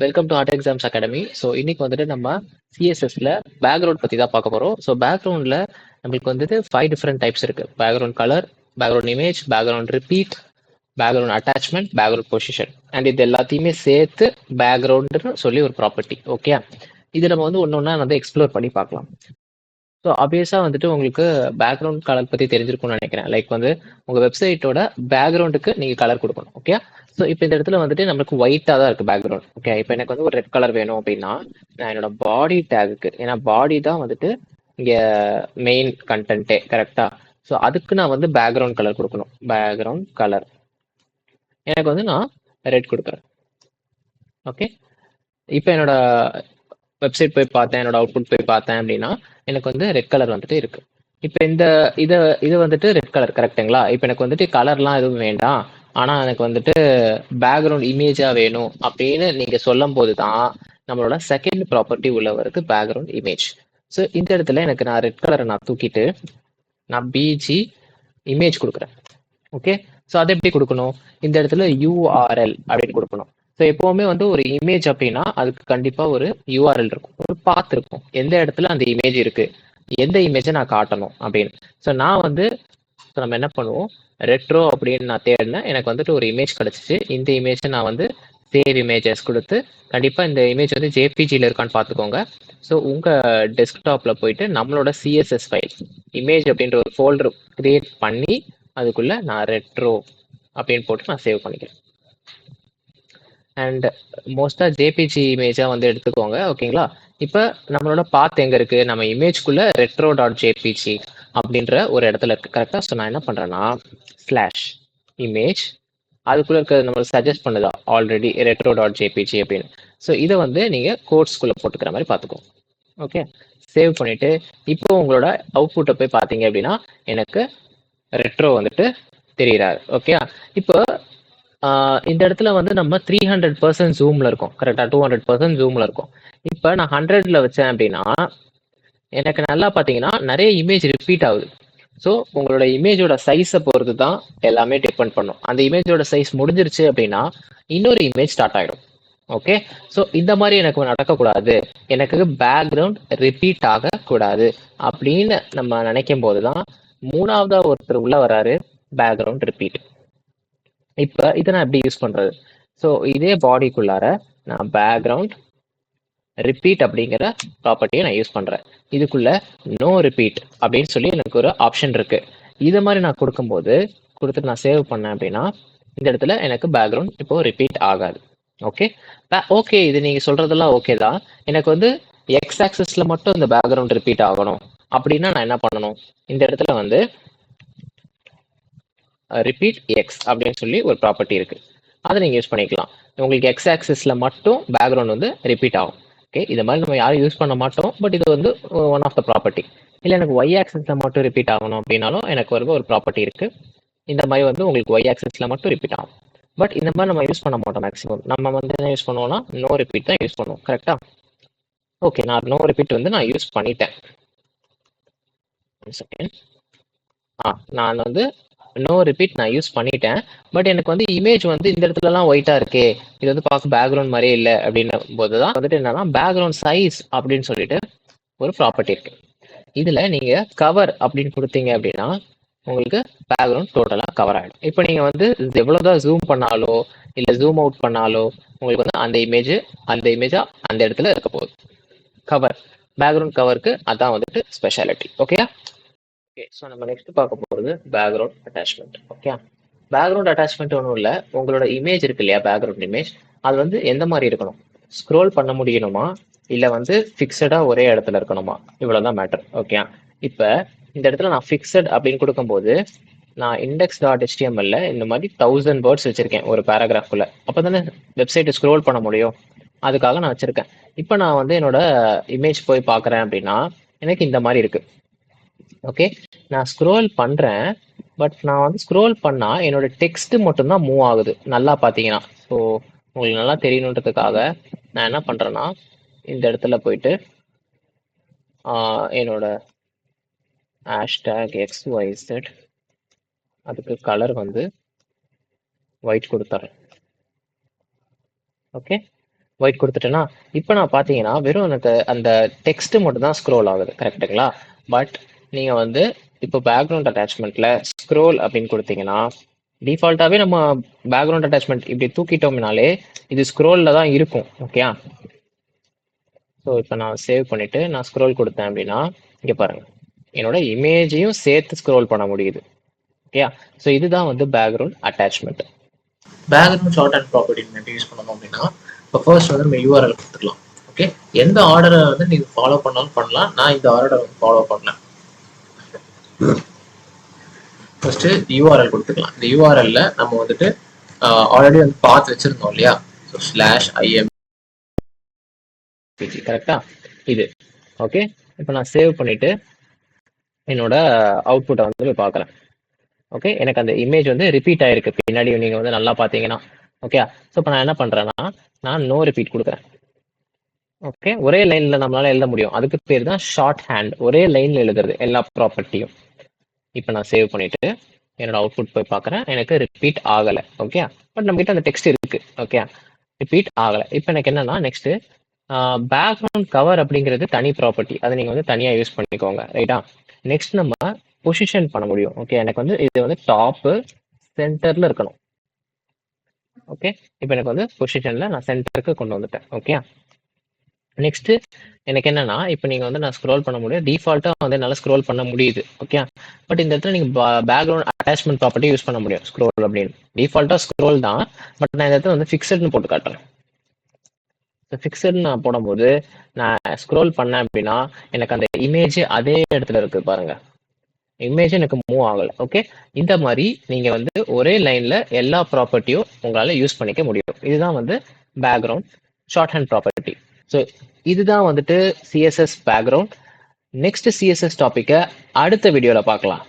Welcome to art exams academy. So இன்னைக்கு வந்துட்டு நம்ம சிஎஸ்எஸ்ல பேக்ரவுண்ட் பற்றி தான் பார்க்க போகிறோம். ஸோ பேக்ரவுண்டில் நம்மளுக்கு வந்துட்டு 5 டிஃப்ரெண்ட் டைப்ஸ் இருக்குது. Background colour, background image, background repeat, background attachment, background position. And இது எல்லாத்தையுமே சேர்த்து பேக்ரவுண்டுன்னு சொல்லி ஒரு ப்ராப்பர்ட்டி. ஓகே, இது நம்ம வந்து ஒன்று ஒன்றா வந்து எக்ஸ்ப்ளோர் பண்ணி பார்க்கலாம். ஸோ ஆப்வியஸாக வந்துட்டு உங்களுக்கு பேக்ரவுண்ட் கலர் பற்றி தெரிஞ்சிருக்கும்னு நினைக்கிறேன். லைக் வந்து உங்கள் வெப்சைட்டோட பேக்ரவுண்டுக்கு நீங்கள் கலர் கொடுக்கணும். ஓகே, ஸோ இப்போ இந்த இடத்துல வந்துட்டு நம்மளுக்கு ஒயிட்டாக தான் இருக்குது பேக்ரவுண்ட். ஓகே, இப்போ எனக்கு வந்து ஒரு ரெட் கலர் வேணும் அப்படின்னா நான் என்னோட பாடி டேகுக்கு, ஏன்னா பாடி தான் வந்துட்டு இங்கே மெயின் கண்டென்ட்டே கரெக்டாக. ஸோ அதுக்கு நான் வந்து பேக்ரவுண்ட் கலர் கொடுக்கணும். பேக்ரவுண்ட் கலர் எனக்கு வந்து நான் ரெட் கொடுக்குறேன். ஓகே, இப்போ என்னோட வெப்சைட் போய் பார்த்தேன், என்னோட அவுட்புட் போய் பார்த்தேன் அப்படின்னா எனக்கு வந்து ரெட் கலர் வந்துட்டு இருக்கு. இப்போ இந்த இது வந்துட்டு ரெட் கலர் கரெக்டுங்களா? இப்போ எனக்கு வந்துட்டு கலர்லாம் எதுவும் வேண்டாம், ஆனால் எனக்கு வந்துட்டு பேக்ரவுண்ட் இமேஜாக வேணும் அப்படின்னு நீங்கள் சொல்லும் போது தான் நம்மளோட செகண்ட் ப்ராப்பர்ட்டி உள்ள வருது பேக்ரவுண்ட் இமேஜ். ஸோ இந்த இடத்துல எனக்கு நான் ரெட் கலரை நான் தூக்கிட்டு நான் பிஜி இமேஜ் கொடுக்குறேன். ஓகே, ஸோ அதை எப்படி கொடுக்கணும்? இந்த இடத்துல யூஆர்எல் அப்படின்னு கொடுக்கணும். ஸோ எப்போவுமே வந்து ஒரு இமேஜ் அப்படின்னா அதுக்கு கண்டிப்பாக ஒரு யூஆர்எல் இருக்கும், ஒரு பாத் இருக்கும், எந்த இடத்துல அந்த இமேஜ் இருக்கு, எந்த இமேஜை நான் காட்டணும் அப்படின்னு. ஸோ நான் வந்து நம்ம என்ன பண்ணுவோம், ரெட்ரோ அப்படின்னு நான் தேடினேன், எனக்கு வந்துட்டு ஒரு இமேஜ் கிடச்சிச்சு. இந்த இமேஜை நான் வந்து சேவ் இமேஜஸ் கொடுத்து, கண்டிப்பாக இந்த இமேஜ் வந்து ஜேபிஜியில் இருக்கான்னு பார்த்துக்கோங்க. ஸோ உங்கள் டெஸ்க்டாப்பில் போயிட்டு நம்மளோட சிஎஸ்எஸ் ஃபைல் இமேஜ் அப்படின்ற ஒரு ஃபோல்டர் கிரியேட் பண்ணி அதுக்குள்ளே நான் ரெட்ரோ அப்படின்னு போட்டு நான் சேவ் பண்ணிக்கிறேன். அண்ட் மோஸ்ட்டாக ஜேபிஜி இமேஜாக வந்து எடுத்துக்கோங்க. ஓகேங்களா? இப்போ நம்மளோட பாத் எங்கே இருக்குது, நம்ம இமேஜ்குள்ளே ரெட்ரோ டாட் ஜேபிஜி அப்படின்ற ஒரு இடத்துல இருக்குது கரெக்டாக. ஸோ நான் என்ன பண்ணுறேன்னா ஸ்லாஷ் இமேஜ், அதுக்குள்ளே இருக்கிறது நம்மளுக்கு சஜஸ்ட் பண்ணுதா ஆல்ரெடி ரெட்ரோ டாட் ஜேபிஜி அப்படின்னு. ஸோ இதை வந்து நீங்கள் கோட்ஸ்குள்ளே போட்டுக்கிற மாதிரி பார்த்துக்கோங்க. ஓகே, சேவ் பண்ணிவிட்டு இப்போ உங்களோட அவுட்புட்டை போய் பார்த்தீங்க அப்படின்னா எனக்கு ரெட்ரோ வந்துட்டு தெரிகிறாரு. ஓகே, இப்போ இந்த இடத்துல வந்து நம்ம 300% ஜூமில் இருக்கும் கரெக்டாக, 200% ஜூமில் இருக்கும். இப்போ நான் 100ல் வச்சேன் அப்படின்னா எனக்கு நல்லா பார்த்தீங்கன்னா நிறைய இமேஜ் ரிப்பீட் ஆகுது. ஸோ உங்களோட இமேஜோட சைஸை பொறுத்து தான் எல்லாமே டிபெண்ட் பண்ணும். அந்த இமேஜோட சைஸ் முடிஞ்சிருச்சு அப்படின்னா இன்னொரு இமேஜ் ஸ்டார்ட் ஆகிடும். ஓகே, ஸோ இந்த மாதிரி எனக்கு நடக்கக்கூடாது, எனக்கு பேக்ரவுண்ட் ரிப்பீட் ஆகக்கூடாது அப்படின்னு நம்ம நினைக்கும் போது தான் மூணாவதா ஒருத்தர் உள்ள வராரு, பேக்ரவுண்ட் ரிப்பீட். இப்போ இதை நான் எப்படி யூஸ் பண்ணுறது? ஸோ இதே பாடிக்குள்ளார நான் பேக்ரவுண்ட் ரிப்பீட் அப்படிங்கிற ப்ராப்பர்ட்டியை நான் யூஸ் பண்ணுறேன். இதுக்குள்ள நோ ரிப்பீட் அப்படின்னு சொல்லி எனக்கு ஒரு ஆப்ஷன் இருக்குது. இதை மாதிரி நான் கொடுக்கும்போது கொடுத்துட்டு நான் சேவ் பண்ணேன் அப்படின்னா இந்த இடத்துல எனக்கு பேக்ரவுண்ட் இப்போ ரிப்பீட் ஆகாது. ஓகே ஓகே, இது நீங்கள் சொல்கிறதெல்லாம் ஓகே தான். எனக்கு வந்து எக்ஸ் ஆக்சஸில் மட்டும் இந்த பேக்ரவுண்ட் ரிப்பீட் ஆகணும் அப்படின்னா நான் என்ன பண்ணணும், இந்த இடத்துல வந்து ரிப்பீட் எக்ஸ் அப்படின்னு சொல்லி ஒரு ப்ராப்பர்ட்டி இருக்குது, அதை நீங்கள் யூஸ் பண்ணிக்கலாம். உங்களுக்கு எக்ஸ் ஆக்சிஸில் மட்டும் பேக்ரவுண்ட் வந்து ரிப்பீட் ஆகும். ஓகே, இதை மாதிரி நம்ம யாரும் யூஸ் பண்ண மாட்டோம், பட் இது வந்து ஒன் ஆஃப் த ப்ராப்பர்ட்டி. இல்லை எனக்கு ஒய் ஆக்சிஸில் மட்டும் ரிப்பீட் ஆகணும் அப்படின்னாலும் எனக்கு ஒரு ப்ராப்பர்ட்டி இருக்குது. இந்த மாதிரி வந்து உங்களுக்கு ஒய் ஆக்சிஸில் மட்டும் ரிப்பீட் ஆகும். பட் இந்த மாதிரி நம்ம யூஸ் பண்ண மாட்டோம் மேக்ஸிமம். நம்ம வந்து என்ன யூஸ் பண்ணுவோம்னா நோ ரிப்பீட் தான் யூஸ் பண்ணுவோம் கரெக்டாக. ஓகே, நான் நோ ரிப்பீட் வந்து நான் யூஸ் பண்ணிட்டேன். செகண்ட், நான் வந்து நோ ரிப்பீட் நான் யூஸ் பண்ணிட்டேன். பட் எனக்கு வந்து இமேஜ் வந்து இந்த இடத்துலலாம் ஒயிட்டாக இருக்கே, இது வந்து பார்க்க பேக்ரவுண்ட் மாதிரியே இல்லை அப்படின்னும் போது தான் வந்துட்டு என்னன்னா பேக்ரவுண்ட் சைஸ் அப்படின்னு சொல்லிட்டு ஒரு ப்ராப்பர்ட்டி இருக்கு. இதில் நீங்கள் கவர் அப்படின்னு கொடுத்தீங்க அப்படின்னா உங்களுக்கு பேக்ரவுண்ட் டோட்டலாக கவர் ஆகிடும். இப்போ நீங்கள் வந்து எவ்வளோதான் ஜூம் பண்ணாலோ இல்லை ஜூம் அவுட் பண்ணாலோ உங்களுக்கு வந்து அந்த இமேஜாக அந்த இடத்துல இருக்க போகுது. கவர், பேக்ரவுண்ட் கவருக்கு அதான் வந்துட்டு ஸ்பெஷாலிட்டி. ஓகே, ஓகே, ஸோ நம்ம நெக்ஸ்ட் பார்க்க போகிறது background attachment. Okay, background attachment ஒன்றும் இல்லை, உங்களோட இமேஜ் இருக்கு இல்லையா, பேக்ரவுண்ட் இமேஜ், அது வந்து எந்த மாதிரி இருக்கணும், ஸ்க்ரோல் பண்ண முடியணுமா இல்லை வந்து ஃபிக்ஸடாக ஒரே இடத்துல இருக்கணுமா, இவ்வளோதான் மேட்டர். ஓகே, இப்போ இந்த இடத்துல நான் ஃபிக்ஸட் அப்படின்னு கொடுக்கும்போது நான் index.html இந்த மாதிரி 1000 வேர்ட்ஸ் வச்சுருக்கேன் ஒரு பேராகிராஃப்குள்ளே, அப்போ தானே வெப்சைட்டை ஸ்க்ரோல் பண்ண முடியும், அதுக்காக நான் வச்சுருக்கேன். இப்போ நான் வந்து என்னோட இமேஜ் போய் பார்க்குறேன் அப்படின்னா எனக்கு இந்த மாதிரி இருக்குது. ஓகே, நான் ஸ்க்ரோல் பண்ணுறேன், பட் நான் வந்து ஸ்க்ரோல் பண்ணால் என்னோட டெக்ஸ்ட் மட்டும்தான் மூவ் ஆகுது நல்லா பார்த்தீங்கன்னா. ஸோ உங்களுக்கு நல்லா தெரியணுன்றதுக்காக நான் என்ன பண்ணுறேன்னா இந்த இடத்துல போயிட்டு என்னோட ஹேஷ்டேக் XYZ அதுக்கு கலர் வந்து ஒயிட் கொடுத்துட்றேன். ஓகே, ஒயிட் கொடுத்துட்டேன்னா இப்போ நான் பார்த்தீங்கன்னா வெறும் எனக்கு அந்த டெக்ஸ்ட் மட்டும் தான் ஸ்க்ரோல் ஆகுது கரெக்டுங்களா? பட் நீங்கள் வந்து இப்போ பேக்ரவுண்ட் அட்டாச்மெண்ட்டில் ஸ்க்ரோல் அப்படின்னு கொடுத்தீங்கன்னா டிஃபால்ட்டாகவே நம்ம பேக்ரவுண்ட் அட்டாச்மெண்ட் இப்படி தூக்கிட்டோம்னாலே இது ஸ்க்ரோலில் தான் இருக்கும். ஓகே. ஸோ இப்போ நான் சேவ் பண்ணிவிட்டு நான் ஸ்க்ரோல் கொடுத்தேன் அப்படின்னா இங்கே பாருங்கள் என்னோட இமேஜையும் சேர்த்து ஸ்க்ரோல் பண்ண முடியுது. ஓகே. ஸோ இதுதான் வந்து background attachment. Background short and property எப்படி யூஸ் பண்ணணும் அப்படின்னா இப்போ ஃபர்ஸ்ட் வந்து நம்ம யூஆர்எல் கொடுத்துக்கலாம். ஓகே. எந்த ஆர்டரை வந்து நீங்கள் ஃபாலோ பண்ணாலும் பண்ணலாம். நான் இந்த ஆர்டரை வந்து ஃபாலோ பண்ணேன். ஃபர்ஸ்ட் யூஆர்எல் கொடுத்துக்கலாம். இந்த யூஆர்எல்ல நம்ம வந்துட்டு ஆல்ரெடி வந்து பாத் வச்சிருந்தோம் இல்லையா? ஸோ /im கரெக்டா இது. ஓகே. இப்போ நான் சேவ் பண்ணிட்டு என்னோட அவுட்புட்டை வந்து பார்க்குறேன். ஓகே. எனக்கு அந்த இமேஜ் வந்து ரிப்பீட் ஆயிருக்கு பின்னாடி நீங்கள் வந்து நல்லா பார்த்தீங்கன்னா. ஓகே. ஸோ இப்போ நான் என்ன பண்ணுறேன்னா நான் நோ ரிப்பீட் கொடுக்குறேன். ஓகே. ஒரே லைனில் நம்மளால எழுத முடியும். அதுக்கு பேர் தான் ஷார்ட் ஹேண்ட். ஒரே லைனில் எழுதுறது எல்லா ப்ராப்பர்ட்டியும். இப்போ நான் சேவ் பண்ணிட்டு என்னோட அவுட்புட் போய் பார்க்குறேன். எனக்கு ரிப்பீட் ஆகலை. ஓகே. பட் நம்மகிட்ட அந்த டெக்ஸ்ட் இருக்கு. ஓகே. ரிப்பீட் ஆகலை. இப்போ எனக்கு என்னன்னா நெக்ஸ்ட் பேக்ரவுண்ட் கவர் அப்படிங்கிறது தனி ப்ராப்பர்ட்டி. அதை நீங்கள் வந்து தனியாக யூஸ் பண்ணிக்கோங்க. ரைட்டா? நெக்ஸ்ட் நம்ம பொசிஷன் பண்ண முடியும். ஓகே. எனக்கு வந்து இது வந்து டாப்பு சென்டரில் இருக்கணும். ஓகே. இப்போ எனக்கு வந்து பொசிஷனில் நான் சென்டருக்கு கொண்டு வந்துட்டேன். ஓகே. நெக்ஸ்ட் எனக்கு என்னன்னா இப்போ நீங்கள் வந்து நான் ஸ்க்ரோல் பண்ண முடியும். டிஃபால்ட்டாக வந்து என்னால் ஸ்க்ரோல் பண்ண முடியுது. ஓகே. பட் இந்த இடத்துல நீங்கள் பேக்ரவுண்ட் அட்டாச்மெண்ட் ப்ராப்பர்ட்டி யூஸ் பண்ண முடியும். ஸ்க்ரோல் அப்படின்னு டிஃபால்ட்டாக ஸ்க்ரோல் தான். பட் நான் இந்த இடத்துல வந்து ஃபிக்ஸட்னு போட்டு காட்டுறேன். ஃபிக்ஸட்னு நான் போடும்போது நான் ஸ்க்ரோல் பண்ணேன் அப்படின்னா எனக்கு அந்த இமேஜ் அதே இடத்துல இருக்கு பாருங்க. இமேஜ் எனக்கு மூவ் ஆகலை. ஓகே. இந்த மாதிரி நீங்கள் வந்து ஒரே லைனில் எல்லா ப்ராப்பர்ட்டியும் உங்களால் யூஸ் பண்ணிக்க முடியும். இதுதான் வந்து background short hand property. So இதுதான் வந்துட்டு சிஎஸ்எஸ் பேக்ரவுண்ட். நெக்ஸ்ட் சிஎஸ்எஸ் டாப்பிக்கை அடுத்த வீடியோவில் பார்க்கலாம்.